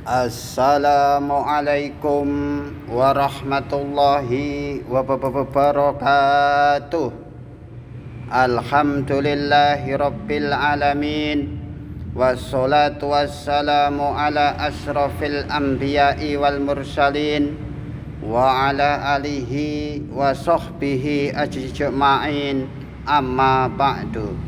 Assalamualaikum warahmatullahi wabarakatuh. Alhamdulillahi rabbil alamin. Wassalatu wassalamu ala asrafil anbiya'i wal mursalin wa ala alihi wa sahbihi ajma'in. Amma ba'du.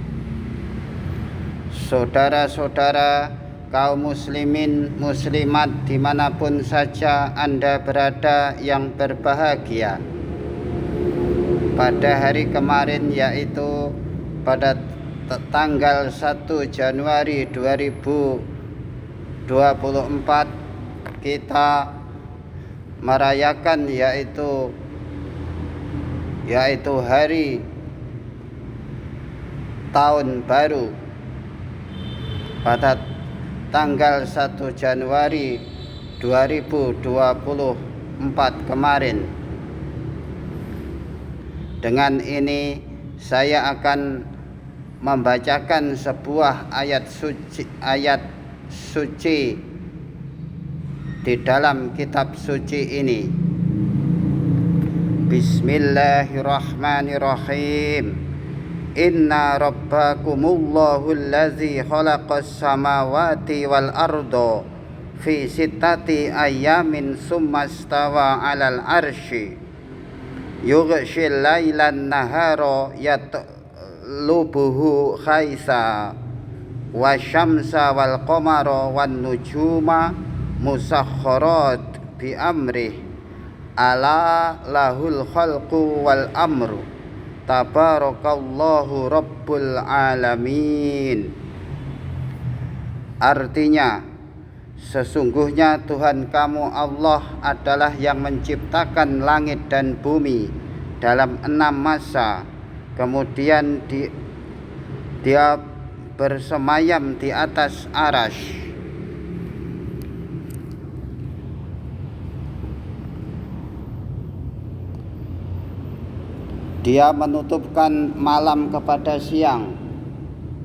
Saudara-saudara kaum muslimin muslimat dimanapun saja Anda berada yang berbahagia, pada hari kemarin yaitu pada tanggal 1 Januari 2024 kita merayakan yaitu hari tahun baru pada tanggal 1 Januari 2024 kemarin. Dengan ini saya akan membacakan sebuah ayat suci di dalam kitab suci ini. Bismillahirrahmanirrahim. Inna rabbakumullahu allazi khalaqas samawati wal arda fi sittati ayyamin summa stawa 'alal arsy yughshil lailan nahara yatlubuhu khaisa wasyamsa wal qamara wan nujuma musakharat bi amrih ala lahul khalqu wal amru tabarakallahu rabbul alamin. Artinya, sesungguhnya Tuhan kamu Allah adalah yang menciptakan langit dan bumi dalam 6 masa. Kemudian dia bersemayam di atas arasy. Dia menutupkan malam kepada siang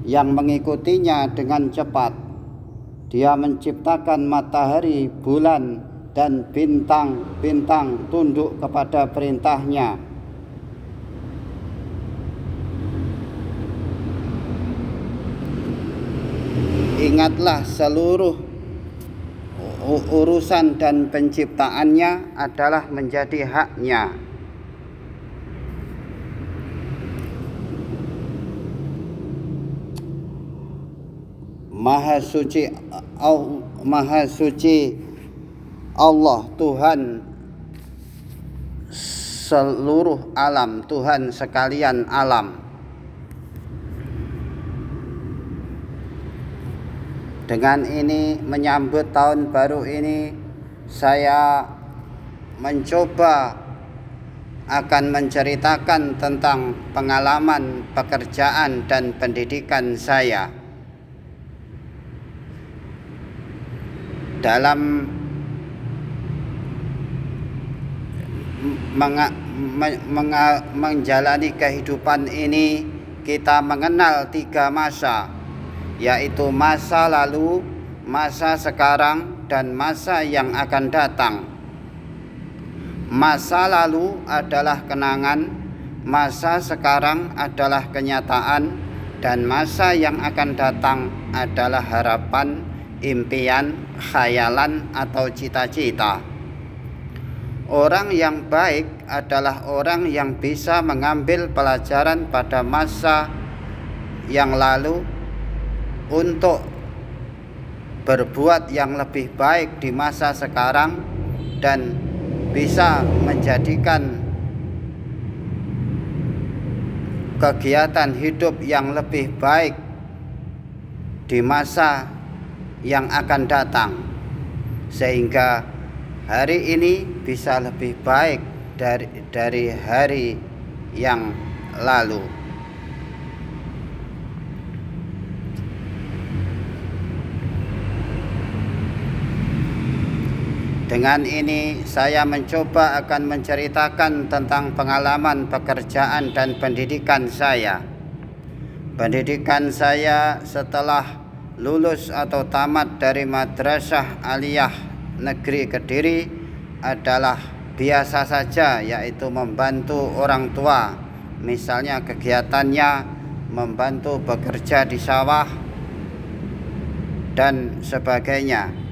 yang mengikutinya dengan cepat. Dia menciptakan matahari, bulan, dan bintang-bintang tunduk kepada perintahnya. Ingatlah, seluruh urusan dan penciptaannya adalah menjadi haknya. Maha suci Allah, Tuhan seluruh alam, Tuhan sekalian alam. Dengan ini menyambut tahun baru ini, saya mencoba akan menceritakan tentang pengalaman pekerjaan dan pendidikan saya. Dalam menjalani kehidupan ini, kita mengenal 3 masa, yaitu masa lalu, masa sekarang, dan masa yang akan datang. Masa lalu adalah kenangan, masa sekarang adalah kenyataan, dan masa yang akan datang adalah harapan, impian, khayalan, atau cita-cita. Orang yang baik adalah orang yang bisa mengambil pelajaran pada masa yang lalu untuk berbuat yang lebih baik di masa sekarang dan bisa menjadikan kegiatan hidup yang lebih baik di masa yang akan datang, sehingga hari ini bisa lebih baik dari hari yang lalu. Dengan ini saya mencoba akan menceritakan tentang pengalaman pekerjaan dan pendidikan saya. Pendidikan saya setelah lulus atau tamat dari Madrasah Aliyah Negeri Kediri adalah biasa saja, yaitu membantu orang tua, misalnya kegiatannya membantu bekerja di sawah dan sebagainya.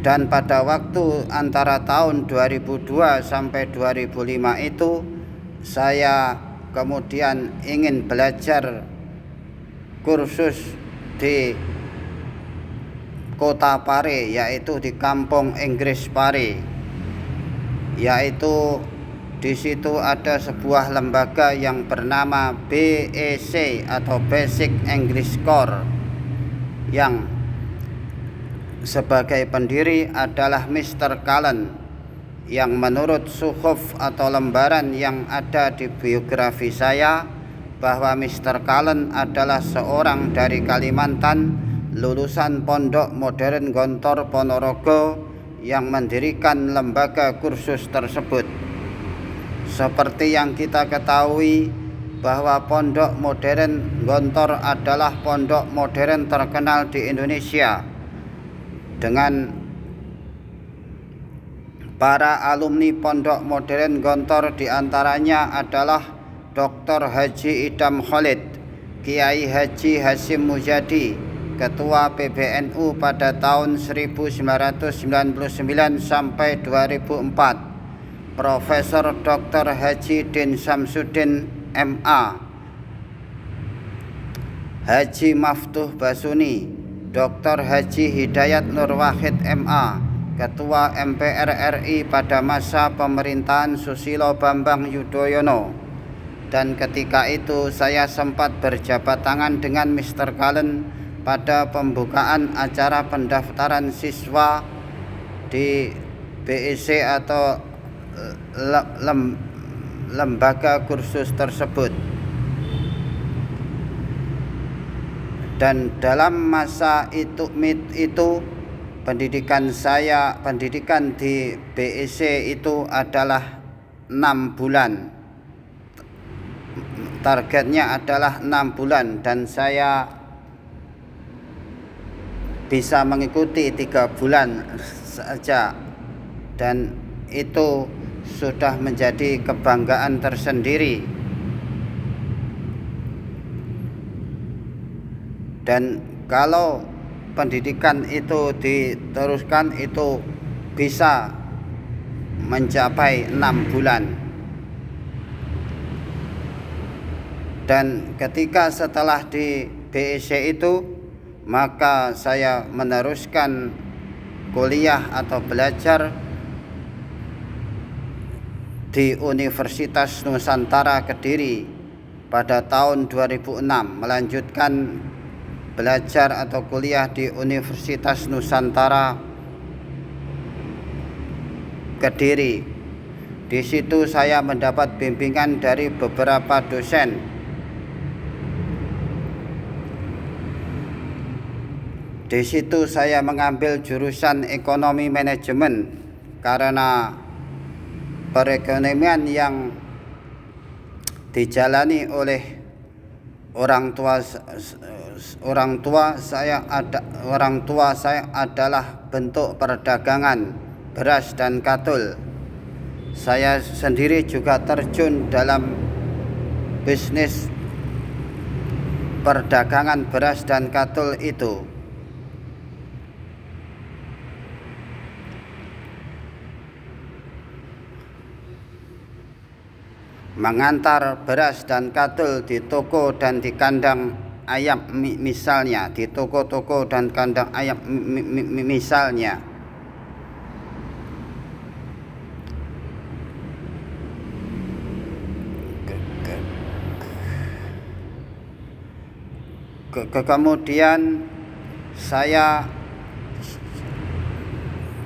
Dan pada waktu antara tahun 2002 sampai 2005 itu saya kemudian ingin belajar kursus di kota Pare, yaitu di kampung Inggris Pare, yaitu di situ ada sebuah lembaga yang bernama BEC atau Basic English Core, yang sebagai pendiri adalah Mr. Cullen, yang menurut suhuf atau lembaran yang ada di biografi saya bahwa Mr. Cullen adalah seorang dari Kalimantan, lulusan Pondok Modern Gontor Ponorogo, yang mendirikan lembaga kursus tersebut. Seperti yang kita ketahui bahwa Pondok Modern Gontor adalah pondok modern terkenal di Indonesia, dengan para alumni Pondok Modern Gontor diantaranya adalah Dr. Haji Idam Khalid, Kiai Haji Hasyim Mujadi, Ketua PBNU pada tahun 1999 sampai 2004, Profesor Dr. Haji Din Samsudin MA, Haji Maftuh Basuni, Dr. Haji Hidayat Nur Wahid MA, Ketua MPR RI pada masa pemerintahan Susilo Bambang Yudhoyono. Dan ketika itu saya sempat berjabat tangan dengan Mr. Cullen pada pembukaan acara pendaftaran siswa di BEC atau lembaga kursus tersebut. Dan dalam masa itu pendidikan di BEC itu adalah 6 bulan. Targetnya adalah 6 bulan dan saya bisa mengikuti 3 bulan saja, dan itu sudah menjadi kebanggaan tersendiri. Dan kalau pendidikan itu diteruskan, itu bisa mencapai 6 bulan. Dan ketika setelah di BEC itu, maka saya meneruskan kuliah atau belajar di Universitas Nusantara Kediri pada tahun 2006, melanjutkan belajar atau kuliah di Universitas Nusantara Kediri. Di situ saya mendapat bimbingan dari beberapa dosen. Di situ saya mengambil jurusan ekonomi manajemen karena perekonomian yang dijalani oleh orang tua saya adalah bentuk perdagangan beras dan katul. Saya sendiri juga terjun dalam bisnis perdagangan beras dan katul itu. Mengantar beras dan katul di toko dan di kandang ayam misalnya, di toko-toko dan kandang ayam misalnya. Kemudian saya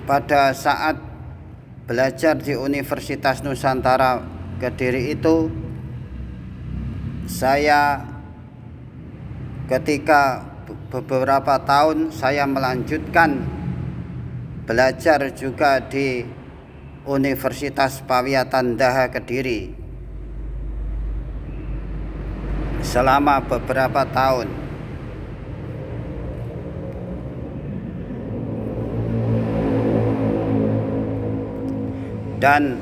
pada saat belajar di Universitas Nusantara Kediri itu, saya ketika beberapa tahun saya melanjutkan belajar juga di Universitas Pawiatan Daha Kediri. selama beberapa tahun. Dan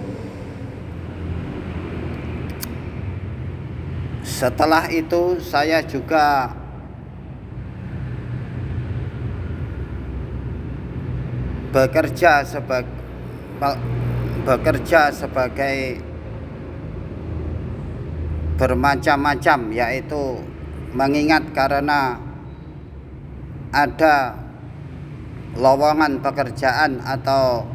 setelah itu saya juga bekerja sebagai bermacam-macam, yaitu mengingat karena ada lowongan pekerjaan atau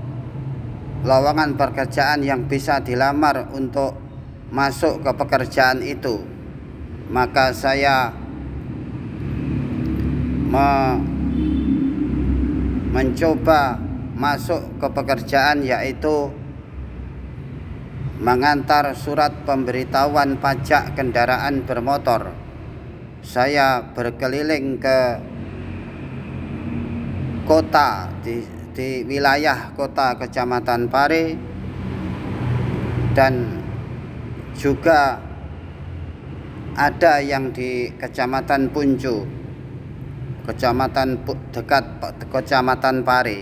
lowongan pekerjaan yang bisa dilamar untuk masuk ke pekerjaan itu, maka saya mencoba masuk ke pekerjaan, yaitu mengantar surat pemberitahuan pajak kendaraan bermotor. Saya berkeliling ke kota di wilayah kota Kecamatan Pare dan juga ada yang di Kecamatan Puncu, dekat Kecamatan Pare,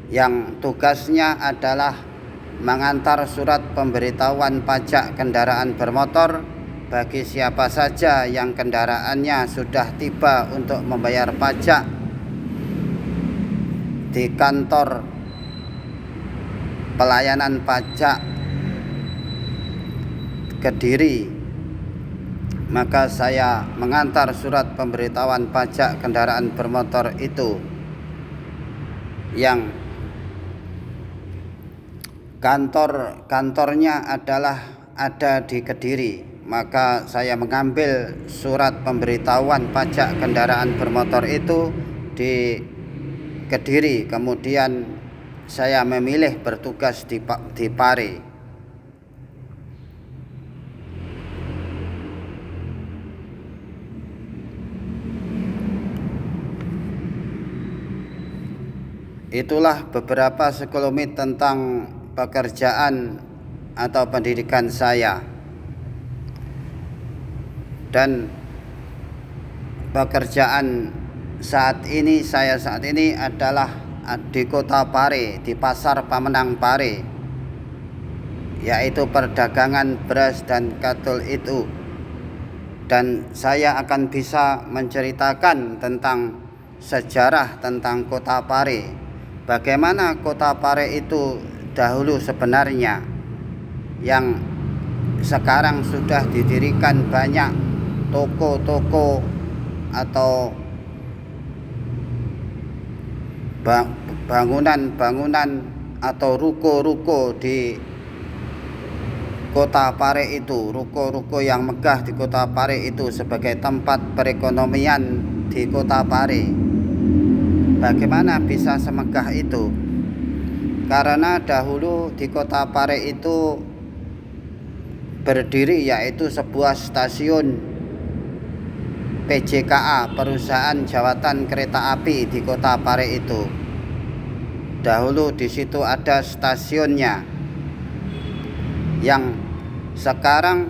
yang tugasnya adalah mengantar surat pemberitahuan pajak kendaraan bermotor bagi siapa saja yang kendaraannya sudah tiba untuk membayar pajak di kantor pelayanan pajak Kediri. Maka saya mengantar surat pemberitahuan pajak kendaraan bermotor itu yang kantornya ada di Kediri. Maka saya mengambil surat pemberitahuan pajak kendaraan bermotor itu di Kediri, kemudian saya memilih bertugas di Pare. Itulah beberapa sekelumit tentang pekerjaan atau pendidikan saya. Dan pekerjaan saya saat ini adalah di kota Pare, di Pasar Pamenang Pare, yaitu perdagangan beras dan katul itu. Dan saya akan bisa menceritakan tentang sejarah tentang kota Pare, bagaimana kota Pare itu dahulu sebenarnya, yang sekarang sudah didirikan banyak toko-toko atau bangunan-bangunan atau ruko-ruko di kota Pare itu, ruko-ruko yang megah di kota Pare itu sebagai tempat perekonomian di kota Pare. Bagaimana bisa semegah itu? Karena dahulu di kota Pare itu berdiri yaitu sebuah stasiun PJKA, Perusahaan Jawatan Kereta Api di kota Pare itu. Dahulu di situ ada stasiunnya, yang sekarang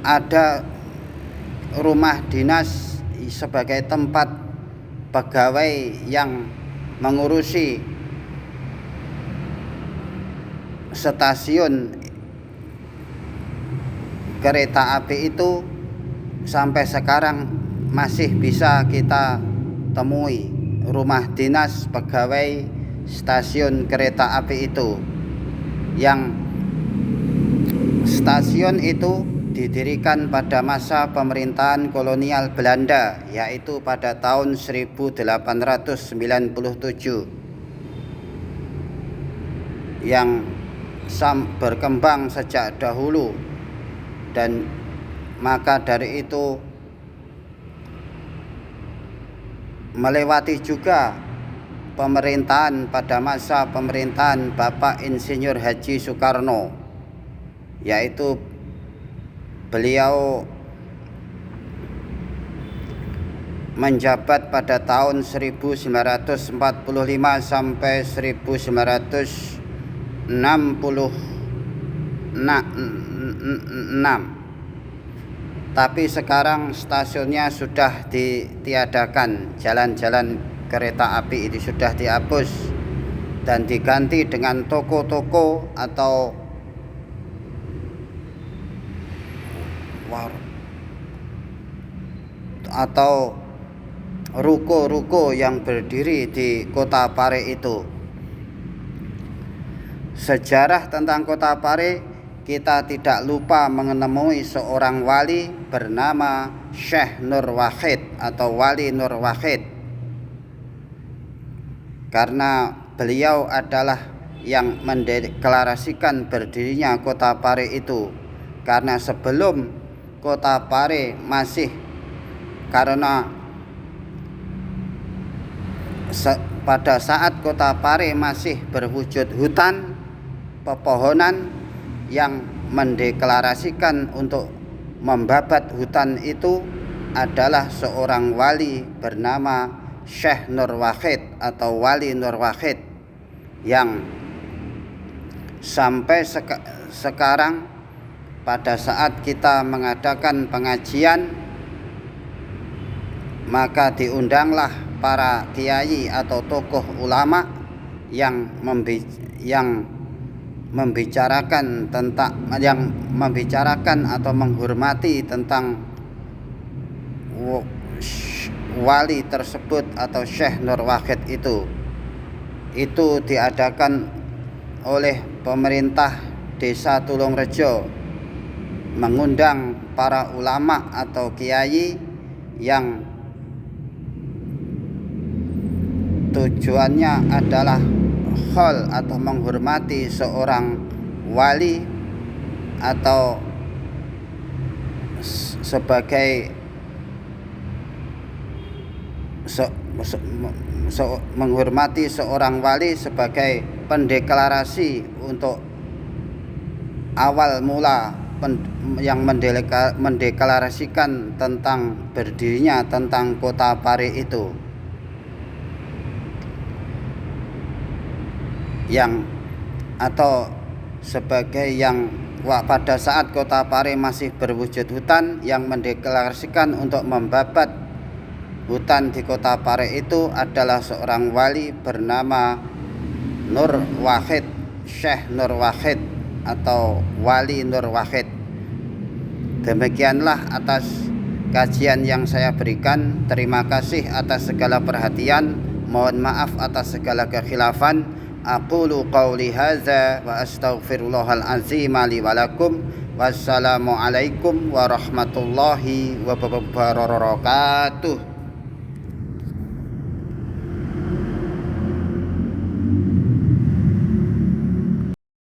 ada rumah dinas sebagai tempat pegawai yang mengurusi stasiun kereta api itu. Sampai sekarang masih bisa kita temui rumah dinas pegawai stasiun kereta api itu, yang stasiun itu didirikan pada masa pemerintahan kolonial Belanda, yaitu pada tahun 1897, yang berkembang sejak dahulu. Dan maka dari itu melewati juga pemerintahan pada masa pemerintahan Bapak Insinyur Haji Soekarno, yaitu beliau menjabat pada tahun 1945 sampai 1963. Tapi sekarang stasiunnya sudah ditiadakan, jalan-jalan kereta api itu sudah dihapus dan diganti dengan toko-toko atau ruko-ruko yang berdiri di Kota Pare itu. Sejarah tentang Kota Pare, kita tidak lupa menemui seorang wali bernama Syekh Nur Wahid atau Wali Nur Wahid, karena beliau adalah yang mendeklarasikan berdirinya Kota Pare itu. Karena sebelum Kota Pare pada saat Kota Pare masih berwujud hutan pepohonan, yang mendeklarasikan untuk membabat hutan itu adalah seorang wali bernama Syekh Nur Wahid atau Wali Nur Wahid, yang sampai sekarang pada saat kita mengadakan pengajian, maka diundanglah para kiai atau tokoh ulama yang membicarakan atau menghormati tentang wali tersebut atau Syekh Nur Wahid itu diadakan oleh pemerintah Desa Tulungrejo, mengundang para ulama atau kiai yang tujuannya adalah hal atau menghormati seorang wali atau menghormati seorang wali sebagai pendeklarasi untuk awal mula yang mendeklarasikan tentang berdirinya tentang Kota Pare itu, pada saat Kota Pare masih berwujud hutan, yang mendeklarasikan untuk membabat hutan di Kota Pare itu adalah seorang wali bernama Nur Wahid, Syekh Nur Wahid atau Wali Nur Wahid. Demikianlah atas kajian yang saya berikan. Terima kasih atas segala perhatian. Mohon maaf atas segala kekhilafan. Aqulu qawli hadza wa astaghfirullahal azim li wa lakum. Wassalamualaikum warahmatullahi wabarakatuh.